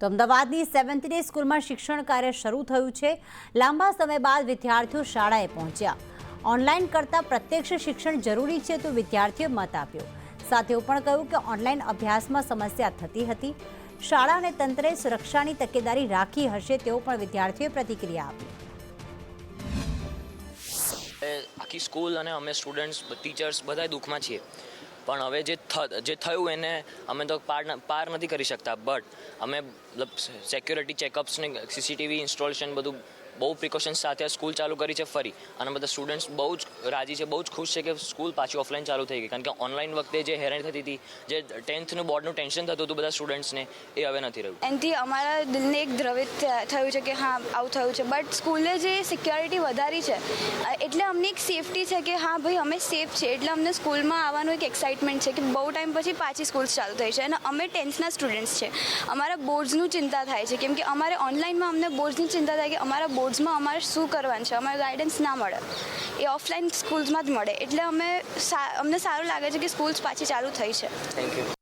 તો અમદાવાદની 7th day સ્કૂલમાં શિક્ષણ કાર્ય શરૂ થયું છે। લાંબા સમય બાદ વિદ્યાર્થીઓ શાળાએ પહોંચ્યા। ઓનલાઈન કરતાં પ્રત્યક્ષ શિક્ષણ જરૂરી છે તો વિદ્યાર્થીઓએ મત આપ્યો। સાથે એવું પણ કહ્યું કે ઓનલાઈન અભ્યાસમાં સમસ્યા થતી હતી। શાળા અને તંત્રે સુરક્ષાની તકેદારી રાખી હશે તેવો પણ વિદ્યાર્થીઓએ પ્રતિક્રિયા આપી। આખી સ્કૂલ અને અમે સ્ટુડન્ટ્સ ટીચર્સ બધા દુઃખમાં છીએ, પણ હવે જે થયું એને અમે તો પાર નથી કરી શકતા। બટ અમે સિક્યોરિટી ચેકઅપ્સ ને સીસીટીવી ઇન્સ્ટોલેશન બધું બહુ પ્રિકોશન્સ સાથે સ્કૂલ ચાલુ કરી છે ફરી, અને બધા સ્ટુડન્ટ્સ બહુ જ રાજી છે, બહુ જ ખુશ છે કે સ્કૂલ પાછી ઓફલાઈન ચાલુ થઈ ગઈ। કારણ કે ઓનલાઈન વખતે જે હેરાન થતી હતી, જે 10thનું બોર્ડનું ટેન્શન થતું હતું બધા સ્ટુડન્ટ્સને, એ હવે નથી રહ્યું। એનાથી અમારા દિલને એક દ્રવિત થયું છે કે હા આવું થયું છે, બટ સ્કૂલે જે સિક્યોરિટી વધારી છે એટલે અમને એક સેફટી છે કે હા ભાઈ અમે સેફ છે, એટલે અમને સ્કૂલમાં આવવાનું એક એક્સાઇટમેન્ટ છે કે બહુ ટાઈમ પછી પાછી સ્કૂલ ચાલુ થઈ છે। અને અમે 10thના સ્ટુડન્ટ્સ છે, અમારા બોર્ડ્સનું ચિંતા થાય છે, કેમ કે અમારે ઓનલાઈનમાં અમને બોર્ડ્સની ચિંતા થાય કે અમારા બોર્ડ્સમાં અમારે શું કરવાનું છે, અમારે ગાઈડન્સ ના મળે, એ ઓફલાઈન સ્કૂલ્સમાં જ મળે। એટલે અમને સારું લાગે છે કે સ્કૂલ્સ પાછી ચાલુ થઈ છે। Thank you.